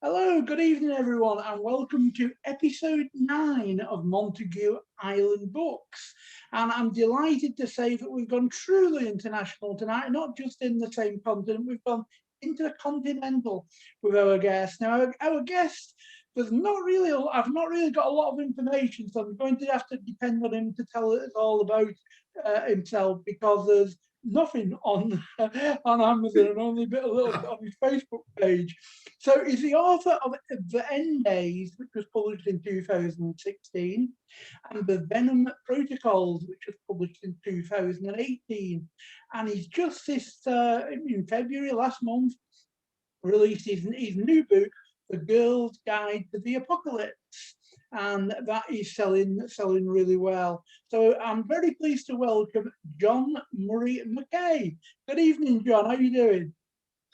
Hello, good evening, everyone, and welcome to episode 9 of Montague Island Books. And I'm delighted to say that we've gone truly international tonight, not just in the same continent, we've gone intercontinental with our guest. Now, our guest, I've not really got a lot of information, so I'm going to have to depend on him to tell us all about himself because there's nothing on on Amazon and only a little bit on his Facebook page. So he's the author of The End Days, which was published in 2016, and The Venom Protocols, which was published in 2018. And he's just in February last month, released his new book, The Girl's Guide to the Apocalypse. And that is selling really well. So I'm very pleased to welcome John Murray McKay. Good evening, John. How are you doing?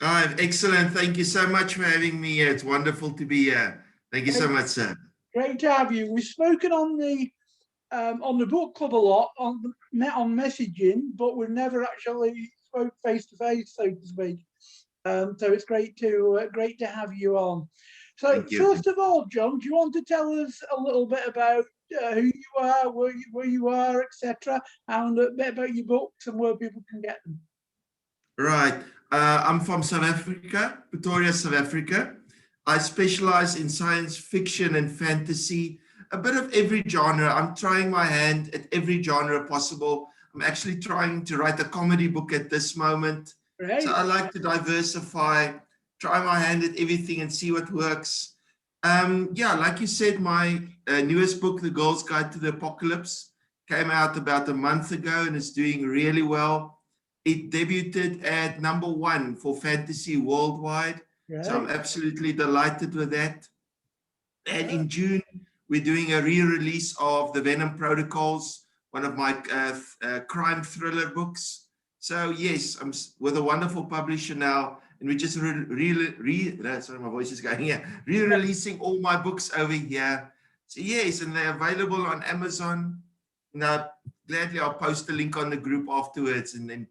Excellent. Thank you so much for having me here. It's wonderful to be here. Thank you so much, sir. Great to have you. We've spoken on the book club a lot, met on messaging, but we've never actually spoke face to face, so to speak. So it's great to have you on. So Thank you. first of all, John, do you want to tell us a little bit about who you are, where you are, etc., and a bit about your books and where people can get them? Right. I'm from South Africa, Pretoria, South Africa. I specialize in science fiction and fantasy, a bit of every genre. I'm trying my hand at every genre possible. I'm actually trying to write a comedy book at this moment. Right. So I like to diversify, try my hand at everything and see what works. Yeah, like you said, my newest book, The Girl's Guide to the Apocalypse, came out about a month ago and is doing really well. It debuted at #1 for fantasy worldwide. Right. So I'm absolutely delighted with that. And in June, we're doing a re-release of The Venom Protocols, one of my crime thriller books. So yes, I'm with a wonderful publisher now, and we're just sorry, my voice is going here. Re-releasing all my books over here. So yes, and they're available on Amazon. Now, gladly I'll post the link on the group afterwards, and then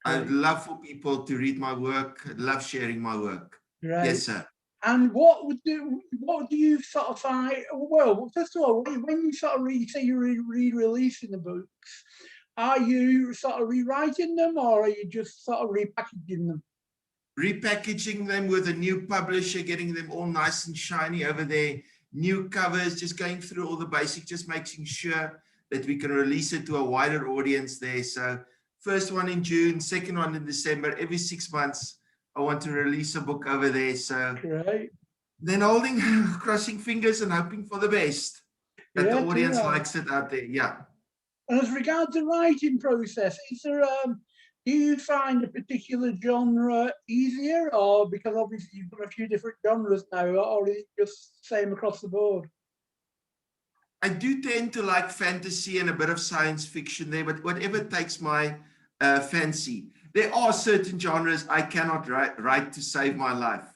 I'd love for people to read my work. I love sharing my work. Right. Yes, sir. And what do you sort of find? Well, first of all, when you sort of say you're re-releasing the books, are you sort of rewriting them, or are you just sort of repackaging them? Repackaging them with a new publisher, getting them all nice and shiny over there, new covers, just going through all the basics, just making sure that we can release it to a wider audience there. So first one in June, second one in December, every 6 months, I want to release a book over there. So then crossing fingers and hoping for the best, that the audience likes it out there. Yeah. And as regards the writing process, is there do you find a particular genre easier, or because obviously you've got a few different genres now, or is it just same across the board? I do tend to like fantasy and a bit of science fiction there, but whatever takes my fancy. There are certain genres I cannot write to save my life.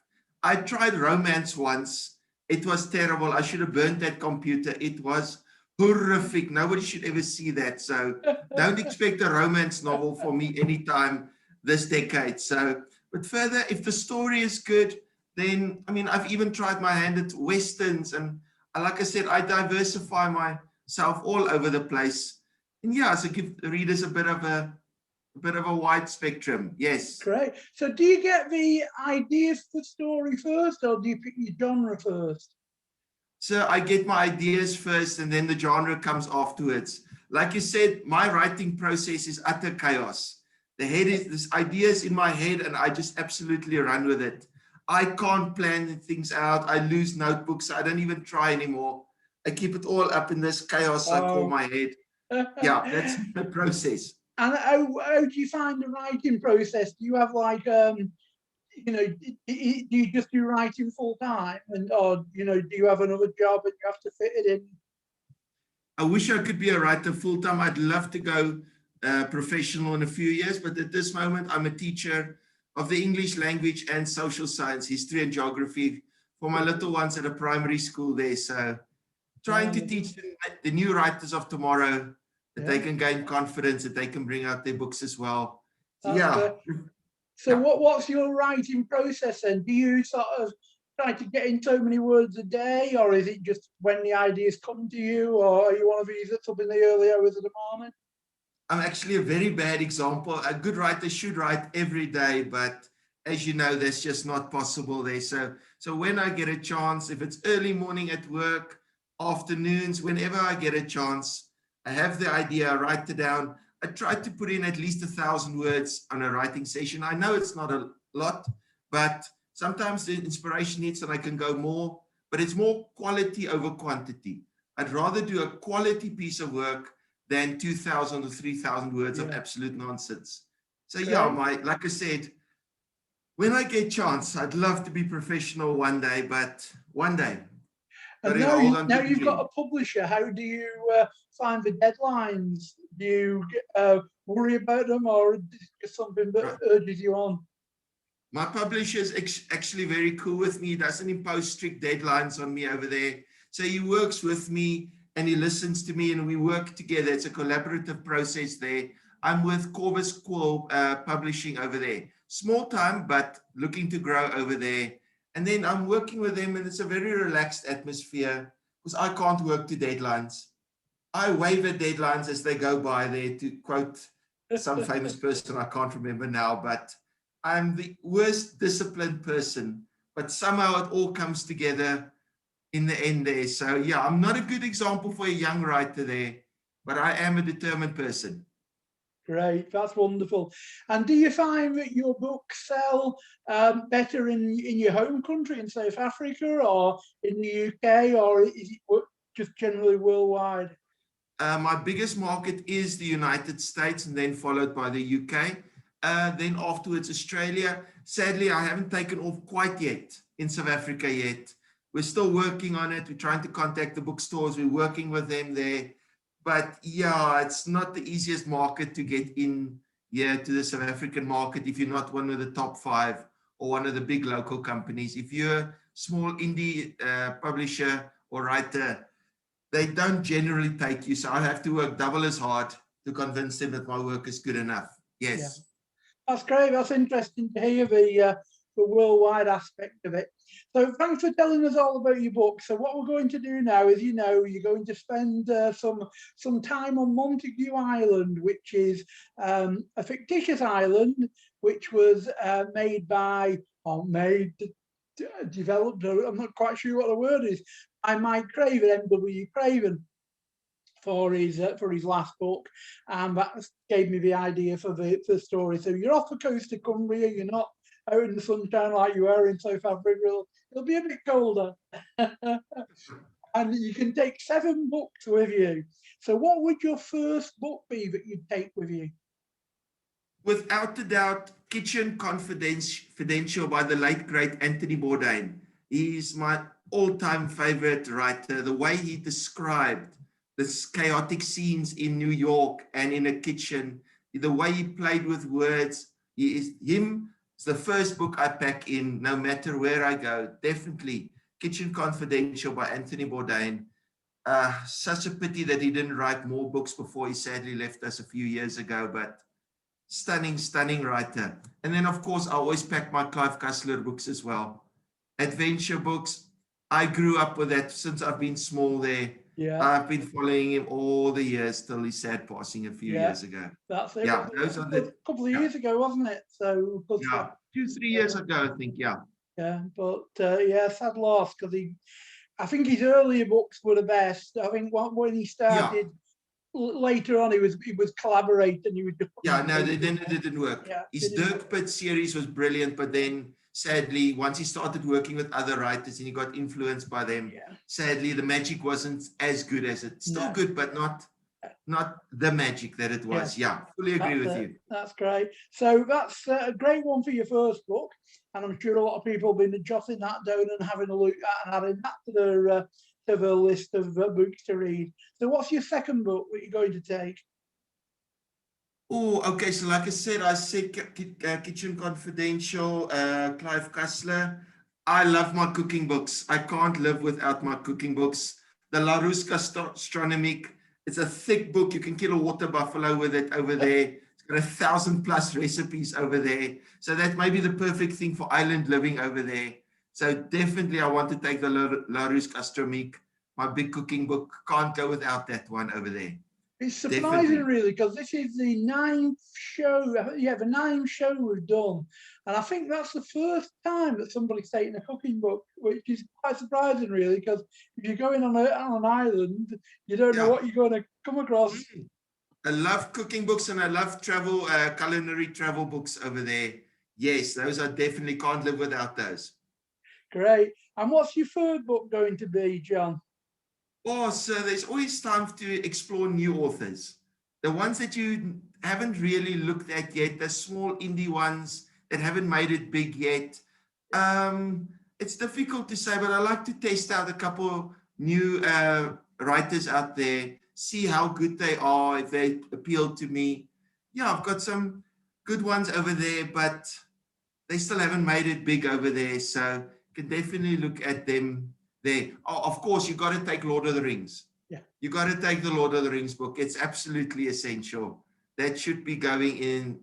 I tried romance once. It was terrible. I should have burnt that computer. It was horrific. Nobody should ever see that. So don't expect a romance novel for me anytime this decade. So, but further, if the story is good, then, I mean, I've even tried my hand at Westerns, and like I said, I diversify myself all over the place. And yeah, so give the readers a bit of a wide spectrum. Yes. Great. So do you get the ideas for the story first, or do you pick your genre first? So I get my ideas first, and then the genre comes afterwards. Like you said, my writing process is utter chaos. There's ideas in my head, and I just absolutely run with it. I can't plan things out. I lose notebooks. I don't even try anymore. I keep it all up in this chaos I call my head. Yeah, that's the process. And how do you find the writing process? Do you have like, do you just do writing full time, or do you have another job and you have to fit it in? I wish I could be a writer full time. I'd love to go professional in a few years, but at this moment, I'm a teacher of the English language and social science, history and geography for my little ones at a primary school there. So trying to teach the new writers of tomorrow that they can gain confidence, that they can bring out their books as well. So, what's your writing process then? Do you sort of try to get in so many words a day, or is it just when the ideas come to you, or are you one of these that's up in the early hours of the morning? I'm actually a very bad example. A good writer should write every day, but as you know, that's just not possible there. So when I get a chance, if it's early morning at work, afternoons, whenever I get a chance, I have the idea, I write it down. I try to put in at least 1,000 words on a writing session. I know it's not a lot, but sometimes the inspiration hits and I can go more, but it's more quality over quantity. I'd rather do a quality piece of work than 2,000 or 3,000 words of absolute nonsense. So yeah, like I said, when I get a chance, I'd love to be professional one day, but one day. And now you've got a publisher. How do you find the deadlines? Do you worry about them, or is it just something that urges you on? My publisher is actually very cool with me. He doesn't impose strict deadlines on me over there. So he works with me and he listens to me and we work together. It's a collaborative process there. I'm with Corvus Quill Publishing over there. Small time, but looking to grow over there. And then I'm working with them and it's a very relaxed atmosphere because I can't work to deadlines. I waver deadlines as they go by there, to quote some famous person, I can't remember now, but I'm the worst disciplined person, but somehow it all comes together in the end there. So yeah, I'm not a good example for a young writer there, but I am a determined person. Great, that's wonderful. And do you find that your books sell better in your home country, in South Africa, or in the UK, or is it just generally worldwide? My biggest market is the United States and then followed by the UK. Then afterwards, Australia. Sadly, I haven't taken off quite yet in South Africa yet. We're still working on it. We're trying to contact the bookstores. We're working with them there. But yeah, it's not the easiest market to get in here to the South African market if you're not one of the top 5 or one of the big local companies. If you're a small indie publisher or writer, they don't generally take you. So I have to work double as hard to convince them that my work is good enough. Yes. Yeah. That's great. That's interesting to hear the worldwide aspect of it. So thanks for telling us all about your book. So what we're going to do now is, you're going to spend some time on Montague Island, which is a fictitious island, which was developed, I'm not quite sure what the word is, by Mike Craven, M.W. Craven, for his last book, and that gave me the idea for the story. So you're off the coast of Cumbria, you're not out in the sunshine like you are in South Africa. It'll be a bit colder. And you can take 7 books with you. So what would your first book be that you'd take with you? Without a doubt, Kitchen Confidential by the late, great Anthony Bourdain. He's my all-time favorite writer. The way he described the chaotic scenes in New York and in a kitchen, the way he played with words, it's the first book I pack in no matter where I go. Definitely Kitchen Confidential by Anthony Bourdain. Such a pity that he didn't write more books before he sadly left us a few years ago, but stunning writer. And then of course I always pack my Clive Cussler books as well. Adventure books, I grew up with that since I've been small there. Yeah. I've been following him all the years till he sad passing a few years ago. That's it. Yeah, those are a couple of years ago, wasn't it? So yeah, 2-3 years ago, I think. Yeah. Yeah, but sad loss, because I think his earlier books were the best. I think when he started later on, he was collaborating. He was just then it didn't work. Yeah, his Dirk Pitt series was brilliant, but then sadly, once he started working with other writers and he got influenced by them, sadly, the magic wasn't as good as it. Still good, but not the magic that it was. Yeah, fully agree with you. That's great. So that's a great one for your first book. And I'm sure a lot of people have been jotting that down and having a look at and adding that to their list of books to read. So what's your second book that you're going to take? Oh, okay. So like I said Kitchen Confidential, Clive Cussler. I love my cooking books. I can't live without my cooking books. The Larousse Gastronomique. It's a thick book. You can kill a water buffalo with it over there. It's got 1,000+ recipes over there. So that may be the perfect thing for island living over there. So definitely I want to take the La Ruse Gastronomique, my big cooking book. Can't go without that one over there. It's surprising, Definitely. really, because this is the 9th show. Yeah, the 9th show we've done, and I think that's the first time that somebody's taken a cooking book, which is quite surprising, really, because if you're going on an island, you don't know Yeah. what you're going to come across. I love cooking books and I love travel, culinary travel books over there. Yes, those I definitely can't live without those. Great. And what's your third book going to be, John? Oh, so there's always time to explore new authors. The ones that you haven't really looked at yet, the small indie ones that haven't made it big yet. It's difficult to say, but I like to test out a couple new writers out there, see how good they are, if they appeal to me. Yeah, I've got some good ones over there, but they still haven't made it big over there. So you can definitely look at them there. Oh, of course, you got to take Lord of the Rings. Yeah. You got to take the Lord of the Rings book. It's absolutely essential. That should be going in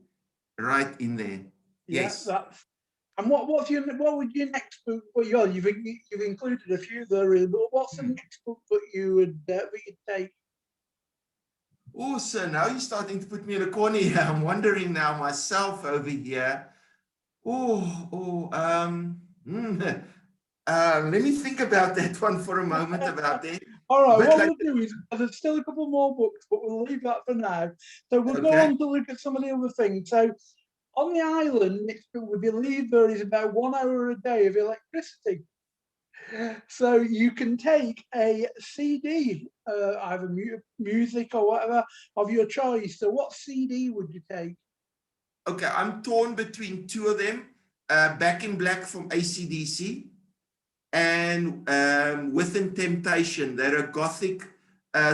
right in there. Yeah, Yes. that's. And what would your next book? Well, you've included a few there, really, but what's the next book that you'd take? Oh, so now you're starting to put me in a corner here. I'm wondering now myself over here. Let me think about that one for a moment about that. All right, what Like, we'll do is, there's still a couple more books, but we'll leave that for now. So we'll go okay. on to look at some of the other things. So on the island, we believe there is about 1 hour a day of electricity. So you can take a CD, either music or whatever of your choice. So what CD would you take? Okay, I'm torn between two of them. Back in Black from AC/DC and Within Temptation. They're a Gothic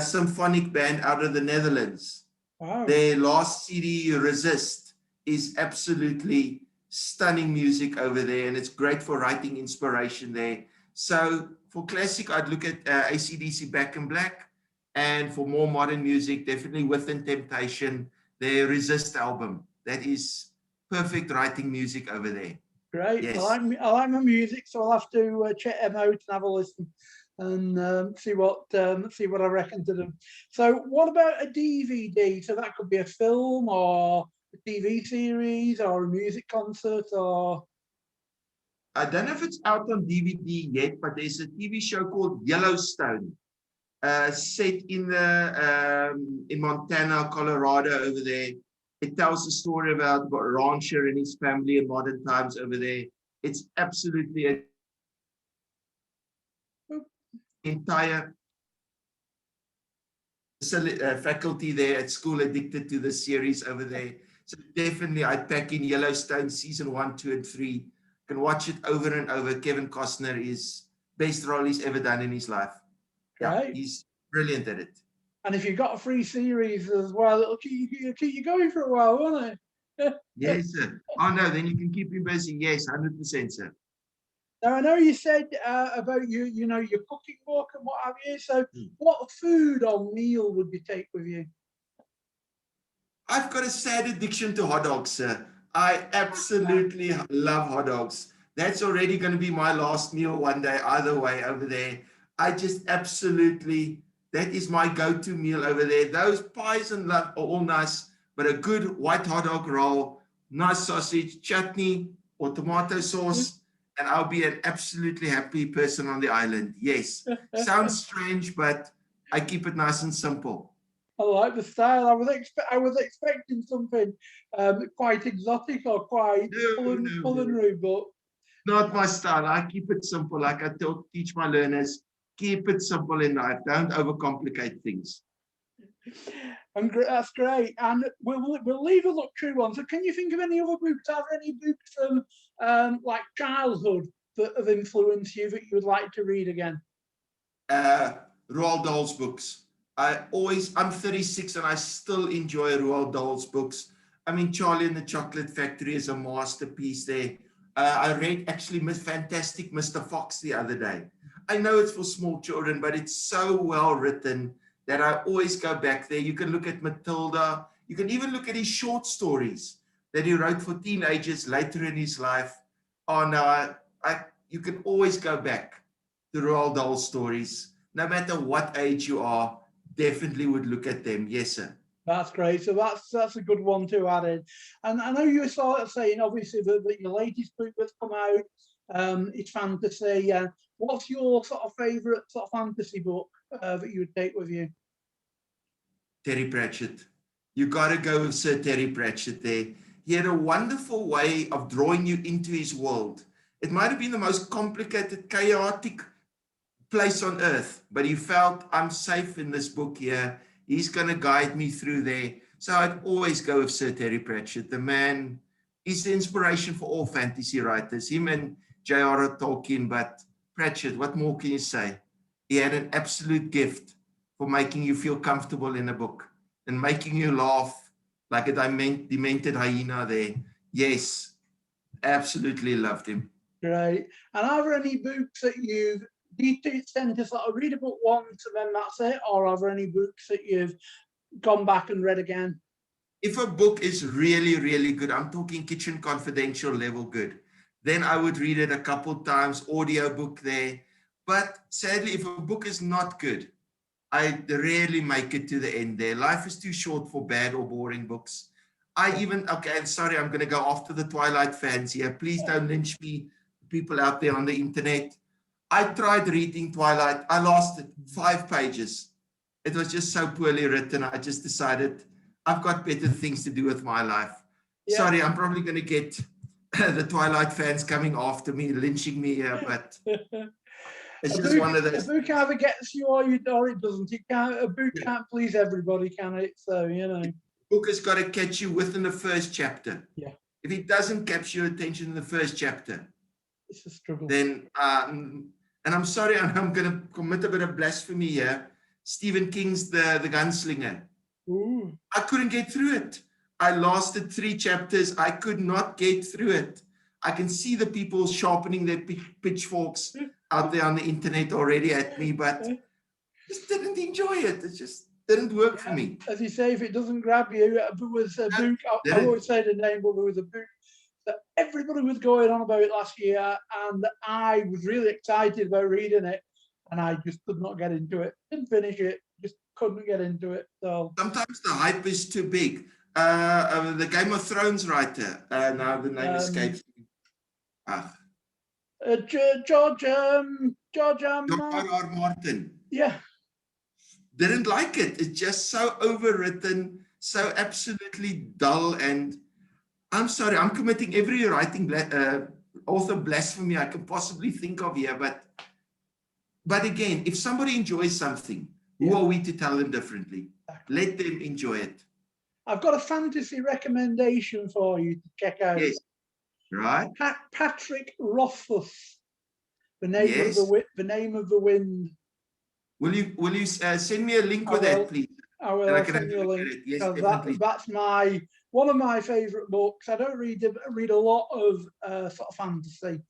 symphonic band out of the Netherlands. Wow. Their last CD, Resist, is absolutely stunning music over there, and it's great for writing inspiration there. So for classic, I'd look at AC/DC Back in Black, and for more modern music, definitely Within Temptation, their Resist album. That is perfect writing music over there. Great. Yes. I like my music, so I'll have to check them out and have a listen and see what I reckon to them. So what about a DVD? So that could be a film or a TV series or a music concert or. I don't know if it's out on DVD yet, but there's a TV show called Yellowstone, set in in Montana, Colorado over there. It tells the story about a rancher and his family in modern times over there. It's absolutely an entire faculty there at school addicted to the series over there. So definitely I'd pack in Yellowstone season 1, 2, and 3. Can watch it over and over. Kevin Costner is best role he's ever done in his life. Right. Yeah, he's brilliant at it. And if you've got a free series as well, it'll keep you going for a while, won't it? Yes, sir. Oh no, then you can keep him busy. Yes, 100%, sir. Now I know you said about your cooking book and what have you. So what food or meal would you take with you? I've got a sad addiction to hot dogs, sir. I absolutely love hot dogs. That's already going to be my last meal one day, either way over there. I just absolutely, that is my go-to meal over there. Those pies and love are all nice, but a good white hot dog roll, nice sausage, chutney or tomato sauce, and I'll be an absolutely happy person on the island. Yes, sounds strange, but I keep it nice and simple. I like the style. I was expecting something quite exotic or quite culinary, but not my style. I keep it simple. Like I teach my learners, keep it simple in life. Don't overcomplicate things. And that's great. And we'll leave a luxury one. So can you think of any other books? Are there any books from like childhood that have influenced you that you would like to read again? Roald Dahl's books. I'm 36 and I still enjoy Roald Dahl's books. I mean, Charlie and the Chocolate Factory is a masterpiece there. I read actually Fantastic Mr. Fox the other day. I know it's for small children, but it's so well written that I always go back there. You can look at Matilda. You can even look at his short stories that he wrote for teenagers later in his life. Oh no, you can always go back to Roald Dahl stories. No matter what age you are, definitely would look at them. Yes, sir. That's great. So that's a good one to add in. And I know you were sort of saying, obviously, that your latest book that's come out, it's fantasy. What's your sort of favourite sort of fantasy book that you would take with you? Terry Pratchett. You got to go with Sir Terry Pratchett there. He had a wonderful way of drawing you into his world. It might have been the most complicated, chaotic place on earth, but he felt, I'm safe in this book here. He's going to guide me through there. So I'd always go with Sir Terry Pratchett. The man is the inspiration for all fantasy writers, him and J.R.R. Tolkien. But Pratchett, what more can you say? He had an absolute gift for making you feel comfortable in a book and making you laugh like a demented hyena there. Yes, absolutely loved him. Great. And are there any books that do you tend to sort of read a book once and then that's it? Or are there any books that you've gone back and read again? If a book is really, really good, I'm talking Kitchen Confidential level good, then I would read it a couple times, audio book there. But sadly, if a book is not good, I rarely make it to the end there. Life is too short for bad or boring books. Okay, I'm sorry, I'm going to go after the Twilight fans here. Please don't lynch me, people out there on the internet. I tried reading Twilight. I lasted 5 pages. It was just so poorly written. I just decided I've got better things to do with my life. Yeah. Sorry, I'm probably going to get the Twilight fans coming after me, lynching me here, but it's just one of those. A book either gets you or it doesn't. A book can't please everybody, can it? So, you know. The book has got to catch you within the first chapter. Yeah. If it doesn't capture your attention in the first chapter, it's a struggle. Then, and I'm sorry, I'm going to commit a bit of blasphemy here. Stephen King's The Gunslinger. Ooh. I couldn't get through it. I lasted 3 chapters. I could not get through it. I can see the people sharpening their pitchforks out there on the internet already at me, but just didn't enjoy it. It just didn't work for me. As you say, if it doesn't grab you, there was a book, I won't say the name, but there was a book that everybody was going on about last year, and I was really excited about reading it, and I just could not get into it. Didn't finish it, just couldn't get into it. So sometimes the hype is too big. The Game of Thrones writer, now the name escapes me. George R. Martin. Yeah. Didn't like it. It's just so overwritten, so absolutely dull, and I'm sorry, I'm committing every writing author blasphemy I can possibly think of here, but again, if somebody enjoys something, who are we to tell them differently? Exactly. Let them enjoy it. I've got a fantasy recommendation for you to check out. Yes, right. Patrick Rothfuss, The Name of the Wind. Will you send me a link with that, please? I will send you a link. Yes, that's one of my favourite books. I don't read a lot of sort of fantasy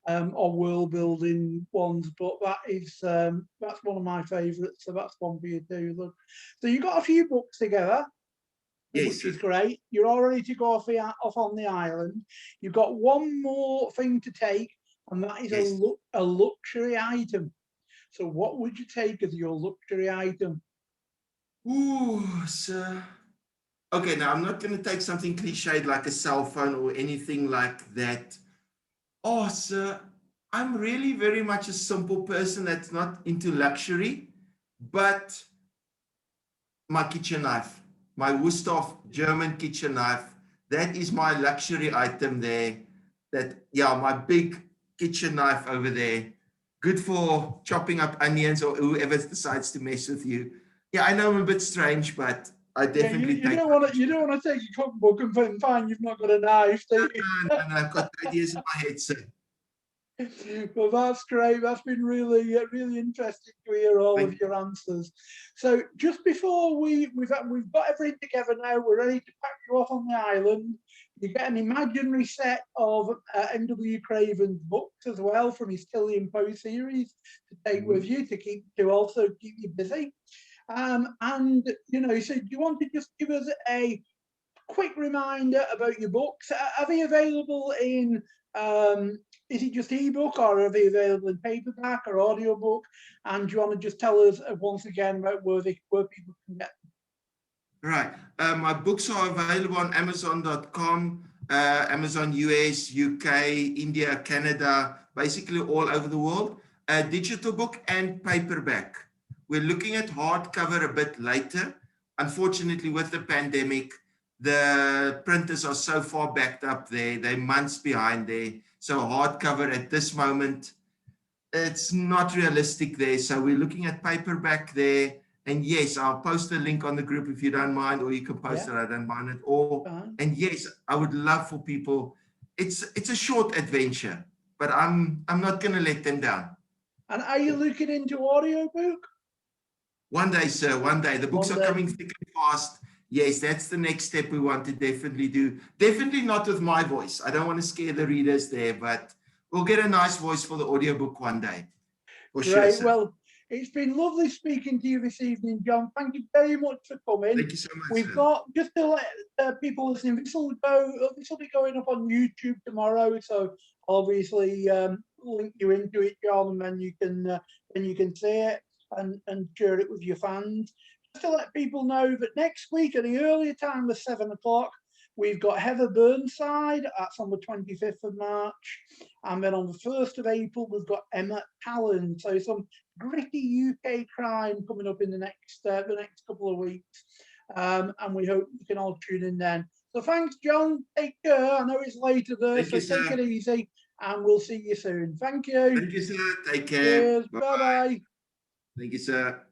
or world building ones, but that's one of my favourites. So that's one for you too. Look, so you got a few books together, which is great. You're all ready to go off on the island. You've got one more thing to take, and that is a luxury item. So what would you take as your luxury item? Ooh, sir. Okay, now I'm not going to take something cliched like a cell phone or anything like that. Oh, sir, I'm really very much a simple person that's not into luxury, but my kitchen knife, my Wusthof German kitchen knife, that is my luxury item there. My big kitchen knife over there. Good for chopping up onions or whoever decides to mess with you. Yeah, I know I'm a bit strange, but I definitely you don't want to take your cookbook and find you've not got a knife, do you? No, I've got ideas in my head, sir. Well, that's great. That's been really, really interesting to hear all of your answers. So just before we've got everything together now, we're ready to pack you off on the island. You get an imaginary set of N.W. Craven's books as well from his Killian Poe series to take with you to also keep you busy. And so do you want to just give us a quick reminder about your books? Are they available in is it just ebook, or are they available in paperback or audiobook? And do you want to just tell us once again about where people can get them? Right. My books are available on Amazon.com, Amazon US, UK, India, Canada, basically all over the world. Digital book and paperback. We're looking at hardcover a bit later. Unfortunately, with the pandemic, the printers are so far backed up there. They're months behind there. So hardcover at this moment, it's not realistic there. So we're looking at paperback there. And yes, I'll post a link on the group if you don't mind, or you can post it. I don't mind at all. And yes, I would love for people. It's a short adventure, but I'm not going to let them down. And are you looking into audiobook? One day, sir, one day. The books are coming thick and fast. Yes, that's the next step we want to definitely do. Definitely not with my voice. I don't want to scare the readers there, but we'll get a nice voice for the audiobook one day. For sure, sir. Well, it's been lovely speaking to you this evening, John. Thank you very much for coming. Thank you so much. We've got, just to let people listening, this will be going up on YouTube tomorrow. So obviously link you into it, John, and then you can see it and share it with your fans. Just to let people know that next week at the earlier time of 7 o'clock, we've got Heather Burnside. That's on the 25th of March. And then on the 1st of April, we've got Emma Talon. So some gritty UK crime coming up in the next couple of weeks. And we hope you can all tune in then. So thanks, John. Take care. I know it's later there, so take it easy. And we'll see you soon. Thank you. Thank you, sir. Take care. Cheers. Bye-bye. Thank you, sir.